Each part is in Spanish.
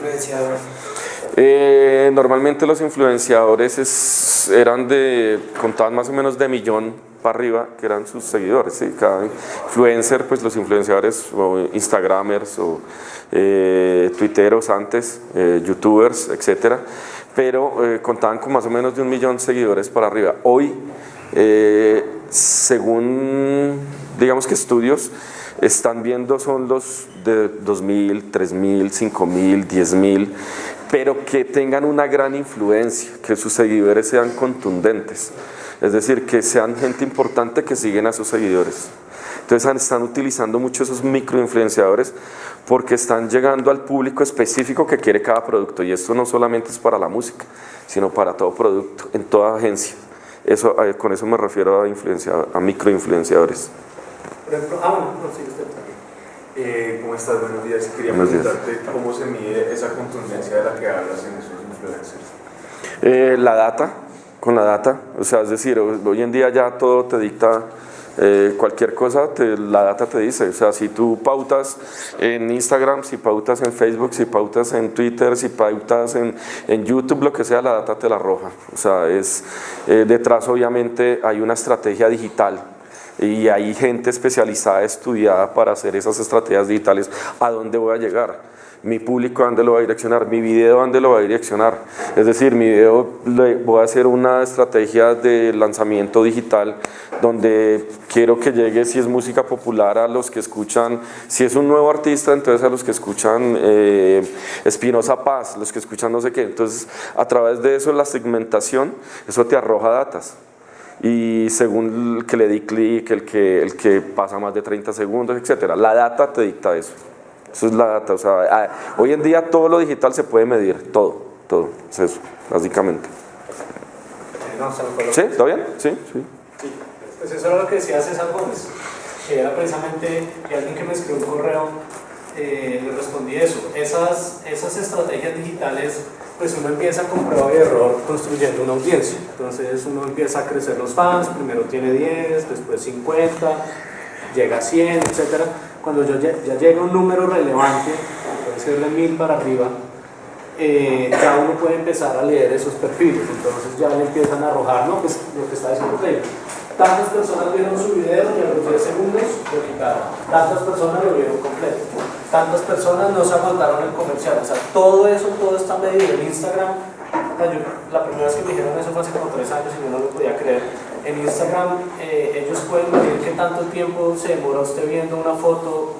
influenciador? Normalmente los influenciadores contaban más o menos de 1.000.000 para arriba, que eran sus seguidores, ¿sí? Cada influencer, pues los influenciadores o instagramers o twitteros antes, youtubers, etcétera, pero contaban con más o menos de 1.000.000 seguidores para arriba. Hoy, según digamos que estudios están viendo, son los de 2.000, 3.000, 5.000, 10.000, pero que tengan una gran influencia, que sus seguidores sean contundentes, es decir, que sean gente importante que siguen a sus seguidores. Entonces están utilizando mucho esos microinfluenciadores porque están llegando al público específico que quiere cada producto, y esto no solamente es para la música, sino para todo producto, en toda agencia. Con eso me refiero a microinfluenciadores. Por ejemplo, no, sí, usted también. ¿Cómo estás? Buenos días. Quería preguntarte cómo se mide esa contundencia de la que hablas en esos influencers. La data, con la data, o sea, es decir, hoy en día ya todo te dicta, cualquier cosa la data te dice, o sea, si tú pautas en Instagram, si pautas en Facebook, si pautas en Twitter, si pautas en YouTube, lo que sea, la data te la arroja. O sea, detrás obviamente hay una estrategia digital y hay gente especializada, estudiada para hacer esas estrategias digitales. ¿A dónde voy a llegar? Mi público, ¿a dónde lo va a direccionar? Mi video, ¿a dónde lo va a direccionar? Es decir, mi video, voy a hacer una estrategia de lanzamiento digital donde quiero que llegue, si es música popular, a los que escuchan, si es un nuevo artista, entonces a los que escuchan Espinosa Paz, los que escuchan no sé qué. Entonces, a través de eso, la segmentación, eso te arroja datas. Y según el que le di clic, el que pasa más de 30 segundos, etcétera, la data te dicta eso. Eso es la data. O sea, hoy en día todo lo digital se puede medir, todo es eso, básicamente. ¿Sí? ¿Está bien? Sí. Pues eso era lo que decía César Gómez, que era precisamente que alguien que me escribió un correo, le respondí eso. Esas estrategias digitales, pues uno empieza con prueba y error construyendo una audiencia. Entonces uno empieza a crecer los fans, primero tiene 10, después 50, llega a 100, etc. Cuando ya llega un número relevante, puede ser de 1.000 para arriba, ya uno puede empezar a leer esos perfiles. Entonces ya le empiezan a arrojar, ¿no? Pues lo que está diciendo Taylor. Tantas personas vieron su video y a los 10 segundos lo quitaron. Tantas personas lo vieron completo. Tantas personas no se aguantaron el comercial. O sea, todo está medido en Instagram. La primera vez que me dijeron eso fue hace como 3 años y yo no lo podía creer. En Instagram ellos pueden medir qué tanto tiempo se demora usted viendo una foto,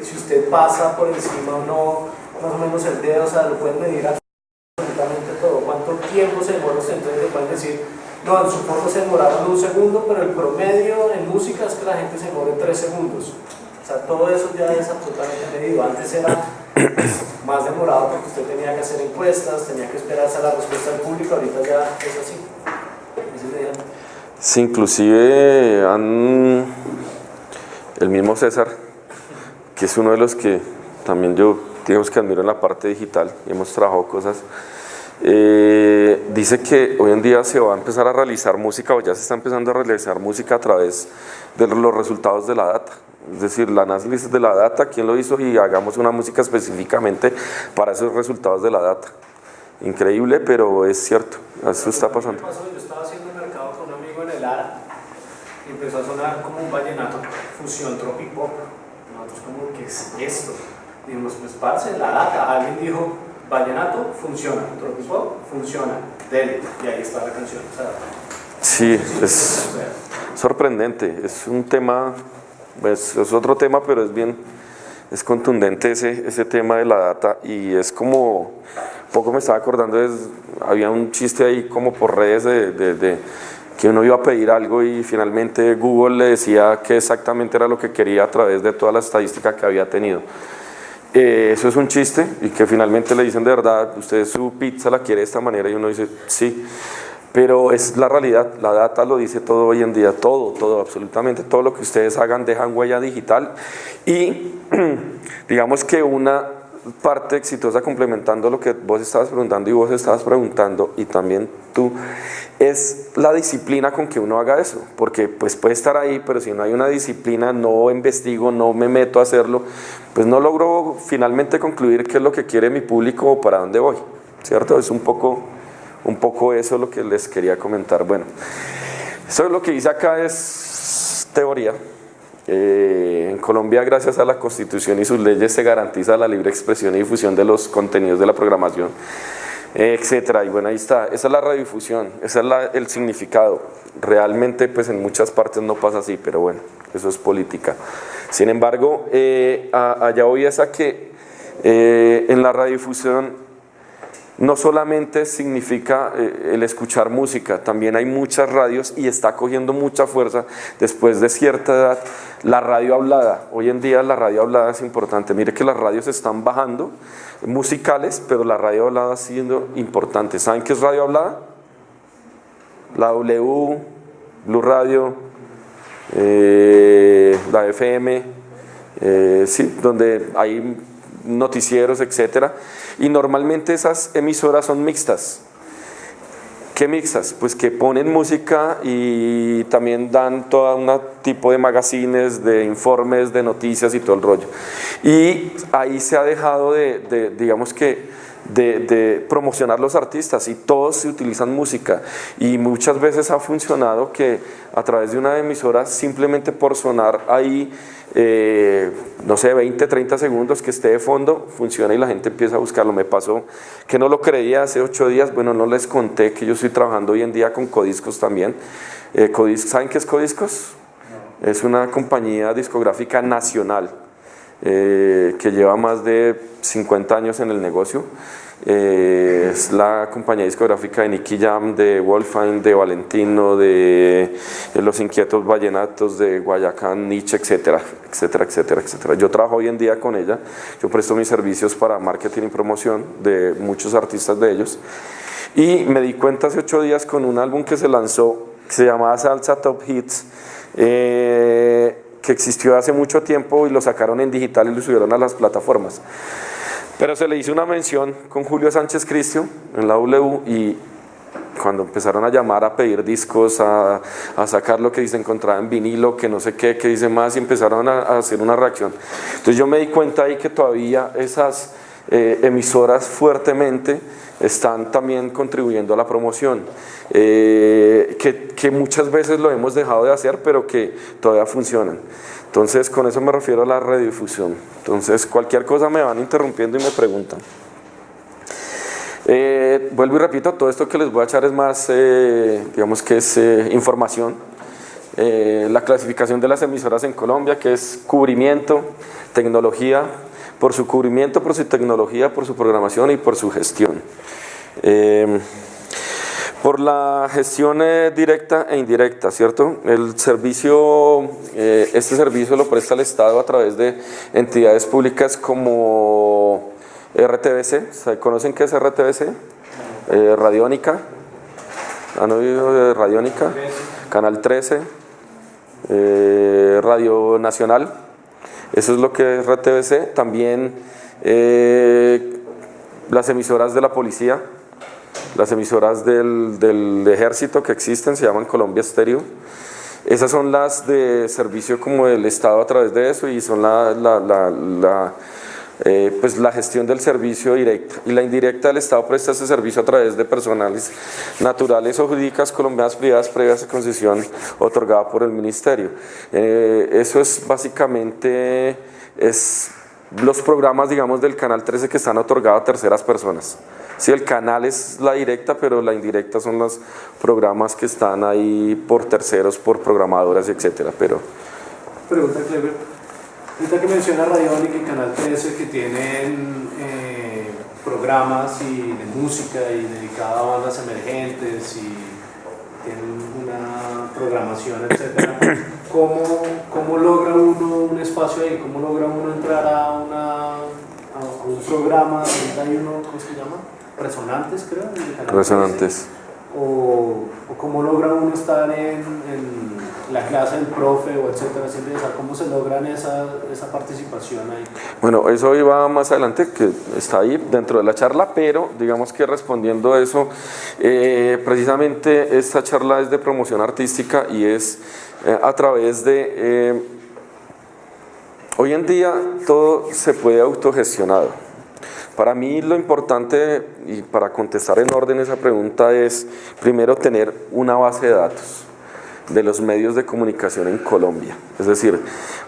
si usted pasa por encima o no, más o menos el dedo, o sea, lo pueden medir absolutamente todo. ¿Cuánto tiempo se demora usted? Entonces le pueden decir, no, en su foto se demoraron 1 segundo, pero el promedio en música es que la gente se demora 3 segundos. O sea, todo eso ya es absolutamente medido. Antes era más demorado porque usted tenía que hacer encuestas, tenía que esperarse a la respuesta del público, ahorita ya es así. Sí, inclusive el mismo César, que es uno de los que también yo digamos que admiro en la parte digital y hemos trabajado cosas, dice que hoy en día se va a empezar a realizar música, o ya se está empezando a realizar música a través de los resultados de la data. Es decir, el análisis de la data, quién lo hizo, y hagamos una música específicamente para esos resultados de la data. Increíble, pero es cierto, eso está pasando. Yo estaba haciendo mercado con un amigo en el ARA y empezó a sonar como un vallenato fusión tropipop. Nosotros como, ¿qué es esto? Dijimos, pues parce, la data. Alguien dijo, vallenato funciona, tropipop funciona, dele, y ahí está la canción. O sea, sí, es sorprendente, es un tema, pues es otro tema, pero es contundente ese tema de la data, y es como, poco me estaba acordando, había un chiste ahí como por redes de que uno iba a pedir algo y finalmente Google le decía que exactamente era lo que quería a través de toda la estadística que había tenido. Eso es un chiste, y que finalmente le dicen, de verdad, usted su pizza la quiere de esta manera, y uno dice, sí, pero es la realidad, la data lo dice todo hoy en día, todo, absolutamente todo lo que ustedes hagan dejan huella digital, y digamos que parte exitosa, complementando lo que vos estabas preguntando y vos estabas preguntando, y también tú, es la disciplina con que uno haga eso, porque pues puede estar ahí, pero si no hay una disciplina, no investigo, no me meto a hacerlo, pues no logro finalmente concluir qué es lo que quiere mi público o para dónde voy, ¿cierto? Es un poco eso lo que les quería comentar. Bueno, eso es lo que hice acá, es teoría. En Colombia, gracias a la Constitución y sus leyes, se garantiza la libre expresión y difusión de los contenidos de la programación, etcétera. Y bueno, ahí está, esa es la radiodifusión, ese es el significado. Realmente pues en muchas partes no pasa así, pero bueno, eso es política. Sin embargo, allá voy es a que en la radiodifusión no solamente significa el escuchar música, también hay muchas radios y está cogiendo mucha fuerza después de cierta edad la radio hablada. Hoy en día la radio hablada es importante. Mire que las radios están bajando, musicales, pero la radio hablada siendo importante. ¿Saben qué es radio hablada? La W, Blue Radio, la FM, sí, donde hay noticieros, etcétera, y normalmente esas emisoras son mixtas. ¿Qué mixtas? Pues que ponen música y también dan todo un tipo de magazines, de informes, de noticias y todo el rollo. Y ahí se ha dejado digamos que de promocionar los artistas, y todos se utilizan música, y muchas veces ha funcionado que a través de una emisora, simplemente por sonar ahí no sé, 20, 30 segundos que esté de fondo, funciona y la gente empieza a buscarlo. Me pasó que no lo creía hace 8 días, bueno, no les conté que yo estoy trabajando hoy en día con Codiscos también. ¿Saben qué es Codiscos? No. Es una compañía discográfica nacional que lleva más de 50 años en el negocio. Es la compañía discográfica de Nicky Jam, de Wolfgang, de Valentino, de Los Inquietos Vallenatos, de Guayacán, Nietzsche, etcétera, etcétera, etcétera, etcétera. Yo trabajo hoy en día con ella, yo presto mis servicios para marketing y promoción de muchos artistas de ellos, y me di cuenta hace 8 días con un álbum que se lanzó, que se llamaba Salsa Top Hits, que existió hace mucho tiempo y lo sacaron en digital y lo subieron a las plataformas. Pero se le hizo una mención con Julio Sánchez Cristio en la W, y cuando empezaron a llamar a pedir discos, a sacar lo que se encontraba en vinilo, que no sé qué, que dice más, y empezaron a hacer una reacción. Entonces yo me di cuenta ahí que todavía esas emisoras fuertemente están también contribuyendo a la promoción, que muchas veces lo hemos dejado de hacer, pero que todavía funcionan. Entonces, con eso me refiero a la radiodifusión. Entonces, cualquier cosa me van interrumpiendo y me preguntan. Vuelvo y repito, todo esto que les voy a echar es más, digamos que es información. La clasificación de las emisoras en Colombia, que es cubrimiento, tecnología, por su cubrimiento, por su tecnología, por su programación y por su gestión. Por la gestión directa e indirecta, ¿cierto? El servicio, este servicio lo presta el Estado a través de entidades públicas como RTBC. ¿Conocen qué es RTBC? Radiónica. ¿Han oído de Radiónica? Canal 13. Radio Nacional. Eso es lo que es RTBC. También las emisoras de la policía. Las emisoras del ejército que existen se llaman Colombia Estéreo. Esas son las de servicio como del Estado a través de eso, y son pues la gestión del servicio directo. Y la indirecta, el Estado presta ese servicio a través de personales naturales o jurídicas colombianas privadas previas a concesión otorgada por el Ministerio. Eso es básicamente los programas, digamos, del Canal 13 que están otorgados a terceras personas. Sí, el canal es la directa, pero la indirecta son los programas que están ahí por terceros, por programadoras, etcétera. Pregunta, Clever. Ahorita que menciona Radiónica y Canal 13, que tienen programas de música y dedicada a bandas emergentes y tienen una programación, etcétera. ¿Cómo logra uno un espacio ahí? ¿Cómo logra uno entrar a un programa donde hay uno, ¿cómo se llama? Resonantes, creo. Resonantes. o cómo logra uno estar en la clase del profe o etcétera, cómo se logran esa participación ahí. Bueno, eso iba más adelante, que está ahí dentro de la charla, pero digamos que respondiendo a eso, precisamente esta charla es de promoción artística y es a través de... hoy en día todo se puede autogestionado. Para mí lo importante, y para contestar en orden esa pregunta, es primero tener una base de datos de los medios de comunicación en Colombia. Es decir,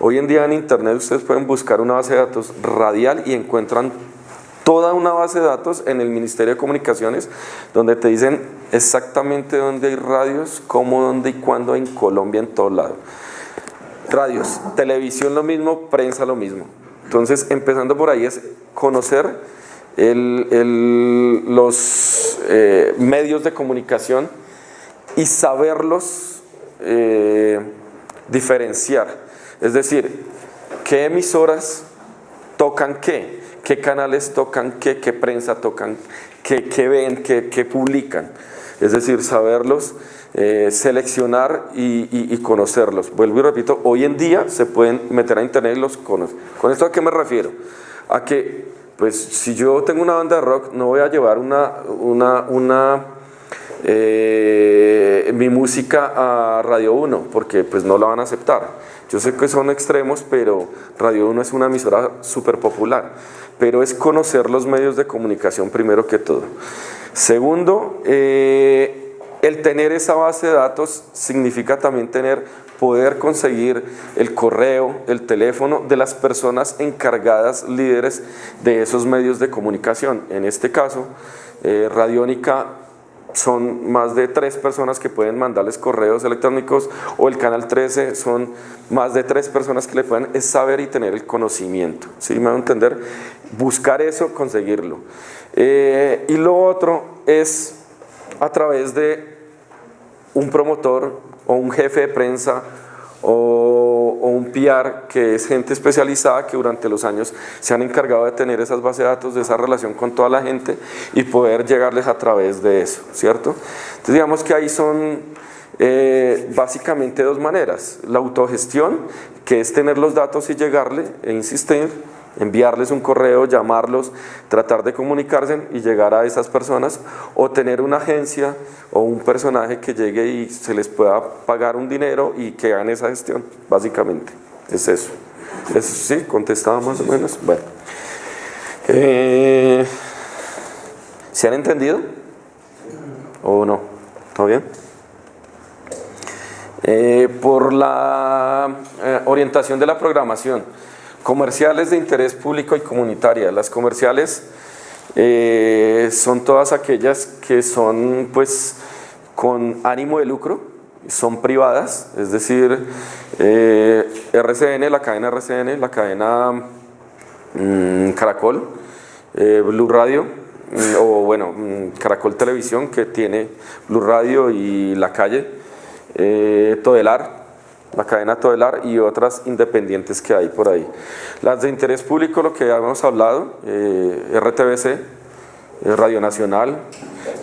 hoy en día en internet ustedes pueden buscar una base de datos radial y encuentran toda una base de datos en el Ministerio de Comunicaciones donde te dicen exactamente dónde hay radios, cómo, dónde y cuándo en Colombia, en todo lado. Radios, televisión lo mismo, prensa lo mismo. Entonces, empezando por ahí es conocer los medios de comunicación y saberlos diferenciar. Es decir, qué emisoras tocan qué canales tocan qué prensa tocan, qué ven, qué publican. Es decir, saberlos, seleccionar y conocerlos. Vuelvo y repito, hoy en día se pueden meter a internet y los conocen. ¿Con esto a qué me refiero? A que, pues, si yo tengo una banda de rock, no voy a llevar mi música a Radio 1, porque pues no la van a aceptar. Yo sé que son extremos, pero Radio 1 es una emisora súper popular. Pero es conocer los medios de comunicación primero que todo. Segundo, el tener esa base de datos significa también poder conseguir el correo, el teléfono de las personas encargadas, líderes de esos medios de comunicación. En este caso, Radiónica son más de 3 personas que pueden mandarles correos electrónicos, o el Canal 13 son más de 3 personas que le pueden saber y tener el conocimiento. ¿Sí me van a entender? Buscar eso, conseguirlo. Y lo otro es a través de un promotor o un jefe de prensa o un PR, que es gente especializada que durante los años se han encargado de tener esas bases de datos, de esa relación con toda la gente y poder llegarles a través de eso, ¿cierto? Entonces digamos que ahí son básicamente 2 maneras: la autogestión, que es tener los datos y llegarle e insistir, enviarles un correo, llamarlos, tratar de comunicarse y llegar a esas personas, o tener una agencia o un personaje que llegue y se les pueda pagar un dinero y que hagan esa gestión. Básicamente es eso. ¿Eso sí? ¿Contestaba más o menos? Bueno. ¿Se han entendido? ¿O no? ¿Todo bien? Por la orientación de la programación. Comerciales de interés público y comunitaria. Las comerciales son todas aquellas que son pues con ánimo de lucro, son privadas, es decir, RCN, la cadena RCN, la cadena Caracol, Blue Radio, o bueno, Caracol Televisión, que tiene Blue Radio, y La Calle, Todelar, la cadena Todelar, y otras independientes que hay por ahí. Las de interés público, lo que ya hemos hablado, RTBC, Radio Nacional,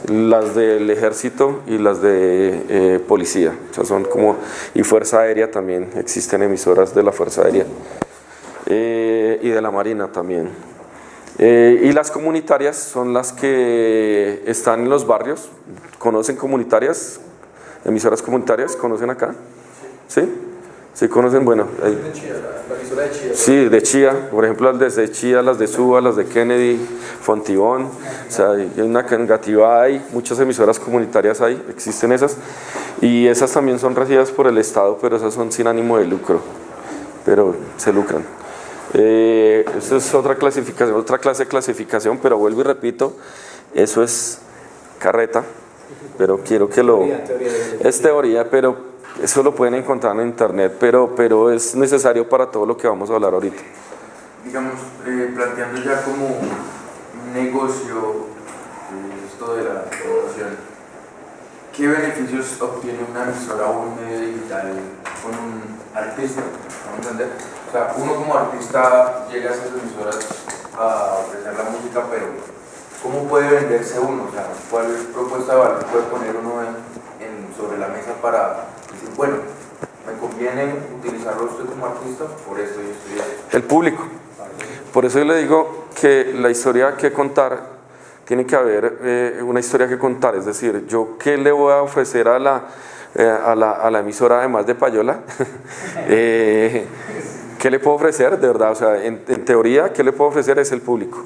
las del Ejército y las de Policía, o sea, son como, y Fuerza Aérea también, existen emisoras de la Fuerza Aérea y de la Marina también. Y las comunitarias son las que están en los barrios. ¿Conocen comunitarias? ¿Emisoras comunitarias? ¿Conocen acá? ¿Sí? ¿Sí conocen? Bueno, ahí. De Chía, la emisora de Chía. Sí, de Chía, por ejemplo las de Chía, las de Suba, las de Kennedy, Fontibón, o sea, hay una Engativá, hay muchas emisoras comunitarias ahí, existen esas, y esas también son regidas por el Estado, pero esas son sin ánimo de lucro, pero se lucran. Eso es otra clasificación, otra clase de clasificación, pero vuelvo y repito, eso es carreta, pero quiero que lo... Es teoría, pero eso lo pueden encontrar en internet, pero es necesario para todo lo que vamos a hablar ahorita. Digamos, planteando ya como un negocio, esto de la promoción, ¿qué beneficios obtiene una emisora o un medio digital con un artista? ¿Vamos a entender? O sea, uno como artista llega a esas emisoras a ofrecer la música, pero ¿cómo puede venderse uno? O sea, ¿cuál propuesta de valor puede poner uno sobre la mesa para decir, bueno, me conviene utilizarlo usted como artista por esto y esto y esto? El público. Por eso yo le digo que la historia que contar, tiene que haber una historia que contar, es decir, yo qué le voy a ofrecer a la emisora además de payola, ¿qué le puedo ofrecer? De verdad, o sea, en teoría, ¿qué le puedo ofrecer? Es el público.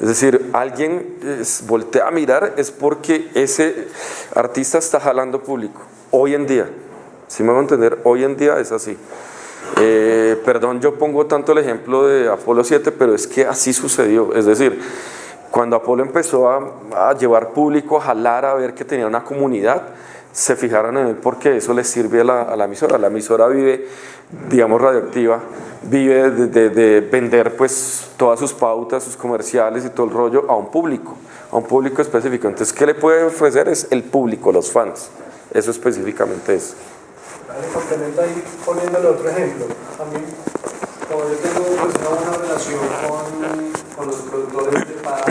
Es decir, alguien voltea a mirar es porque ese artista está jalando público, hoy en día. ¿Sí me van a entender? Hoy en día es así. Perdón, yo pongo tanto el ejemplo de Apolo 7, pero es que así sucedió. Es decir, cuando Apolo empezó a llevar público, a jalar, a ver que tenía una comunidad, se fijaron en él porque eso les sirve a la emisora. La emisora vive, digamos, radioactiva, vive de vender pues todas sus pautas, sus comerciales y todo el rollo a un público específico. Entonces, ¿qué le puede ofrecer? Es el público, los fans. Eso específicamente es. Vale, complemento ahí poniéndole otro ejemplo. A mí, como yo tengo pues, una buena relación con los productores de Paco,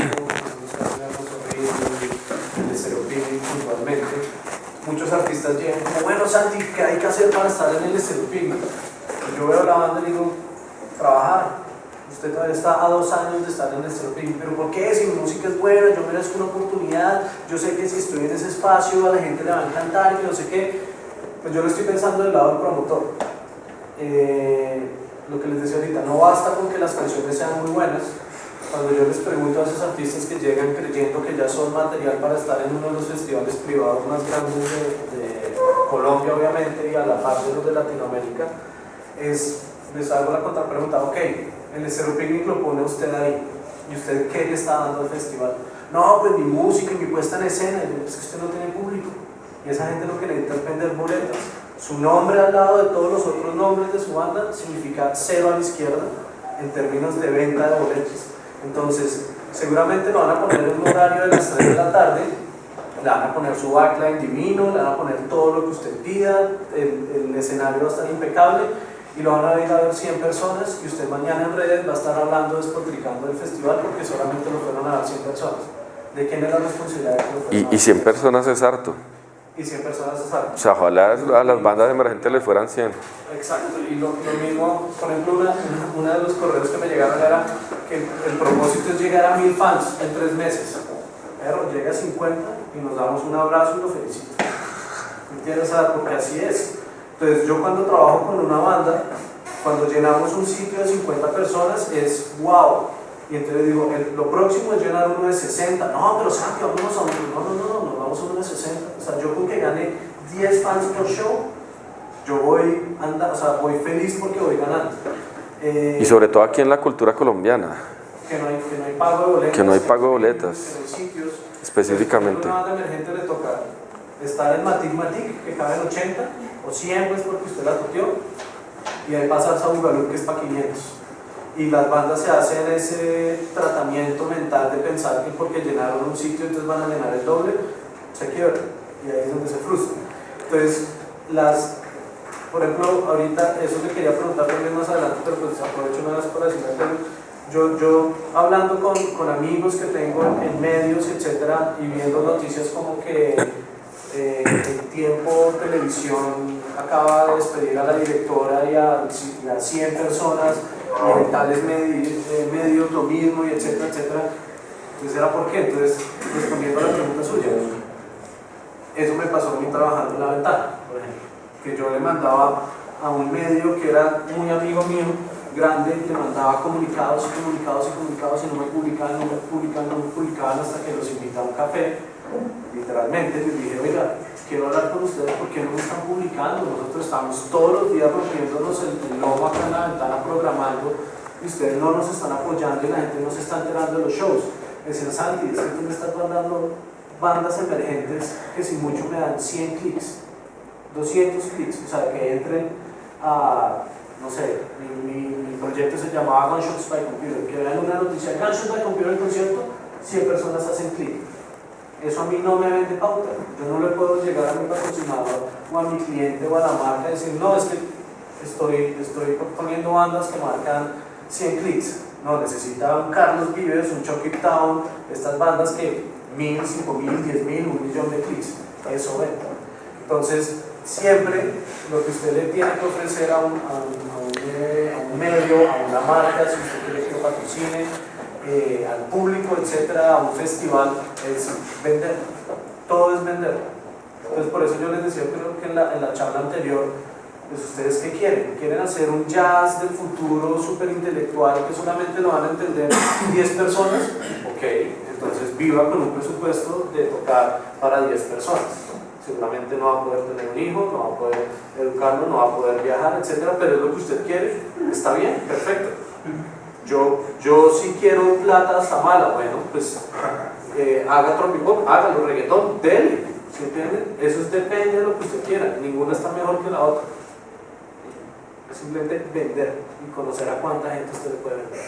de Estereopini puntualmente, muchos artistas llegan como, bueno, Santi, ¿qué hay que hacer para estar en el Estereopini? Yo veo la banda y digo, trabajar. Usted todavía está a 2 años de estar en el Estereopini, pero ¿por qué? Si mi música es buena, yo merezco una oportunidad, yo sé que si estoy en ese espacio a la gente le va a encantar, que no sé qué. Pues yo lo estoy pensando del lado del promotor. Lo que les decía ahorita, no basta con que las canciones sean muy buenas. Cuando yo les pregunto a esos artistas que llegan creyendo que ya son material para estar en uno de los festivales privados más grandes de Colombia, obviamente, y a la par de los de Latinoamérica, les hago la contrapregunta, ok, el Estereopicnic lo pone usted ahí, ¿y usted qué le está dando al festival? No, pues mi música y mi puesta en escena. Es que usted no tiene público. Y esa gente lo que necesita es vender boletas. Su nombre al lado de todos los otros nombres de su banda significa 0 a la izquierda en términos de venta de boletos. Entonces, seguramente lo van a poner en un horario de las 3 de la tarde, le van a poner su backline divino, le van a poner todo lo que usted pida, el escenario va a estar impecable y lo van a ir a ver 100 personas y usted mañana en redes va a estar hablando, despotricando del festival porque solamente lo fueron a ver 100 personas. ¿De quién es la responsabilidad de que lo fueron a ver? Y 100 personas es harto. Y 100 personas es harto. O sea, ojalá a las bandas emergentes le fueran 100. Exacto, y lo mismo, por ejemplo, una de los correos que me llegaron era que el propósito es llegar a 1000 fans en 3 meses. Pero llega a 50 y nos damos un abrazo y lo felicito. ¿Entiendes? Porque así es. Entonces, yo cuando trabajo con una banda, cuando llenamos un sitio de 50 personas, es wow. Y entonces digo, lo próximo es llenar uno de 60. No, pero Santi, vámonos a uno. No, nos vamos a uno de 60. O sea, yo con que gane 10 fans por show, yo voy feliz porque voy ganando. Y sobre todo aquí en la cultura colombiana. Que no hay pago de boletas. Que no hay pago de boletas. Que no hay sitios. Específicamente. A una banda emergente le toca estar en Matic, que caben 80 o 100, pues porque usted la toteó. Y ahí pasa a Bugalú, que es para 500. Y las bandas se hacen ese tratamiento mental de pensar que porque llenaron un sitio entonces van a llenar el doble, se quiebra y ahí es donde se frustra. Entonces, por ejemplo, ahorita eso que quería preguntar también más adelante, pero pues aprovecho una vez para decirme que yo hablando con amigos que tengo en medios, etcétera, y viendo noticias como que El Tiempo Televisión acaba de despedir a la directora y a 100 personas, y en tales medios lo mismo, y etcétera, etcétera. Entonces, ¿era por qué? Entonces, respondiendo a la pregunta suya, eso me pasó a mí trabajando en La Ventana, por ejemplo, que yo le mandaba a un medio que era muy amigo mío, grande, le mandaba comunicados y no me publicaban hasta que los invité a un café, literalmente. Les dije, oiga, quiero hablar con ustedes porque no me están publicando. Nosotros estamos todos los días rompiéndonos el lomo acá en La Ventana programando y ustedes no nos están apoyando y la gente no se está enterando de los shows. Me decían, Santi, es que tú me estás mandando bandas emergentes que si mucho me dan 100 clics, 200 clics, o sea, que entren a, no sé, mi proyecto se llamaba Gunshots by Computer, que vean una noticia, Gunshots by Computer en concierto, 100 personas hacen clic. Eso a mí no me vende pauta. Yo no le puedo llegar a mi patrocinador o a mi cliente o a la marca y decir, no, es que estoy poniendo bandas que marcan 100 clics. No, necesita un Carlos Vives, un Chucky Town, estas bandas que 1000, 5000, 10.000, 1.000.000 de clics, eso vende. Entonces, siempre lo que usted le tiene que ofrecer a un medio, a una marca, si usted quiere que lo patrocine, al público, etcétera, a un festival, es vender. Todo es vender. Entonces, por eso yo les decía, creo que en la charla anterior, pues ustedes ¿qué quieren? ¿Quieren hacer un jazz del futuro súper intelectual que solamente lo van a entender 10 personas? Ok, entonces viva con un presupuesto de tocar para 10 personas. Seguramente no va a poder tener un hijo, no va a poder educarlo, no va a poder viajar, etcétera, pero es lo que usted quiere, está bien, perfecto. Yo sí quiero plata hasta mala, bueno, pues haga tropipop, hágalo, reggaetón, dele, ¿sí entienden? Eso depende de lo que usted quiera, ninguna está mejor que la otra. Es simplemente vender y conocer a cuánta gente usted le puede vender.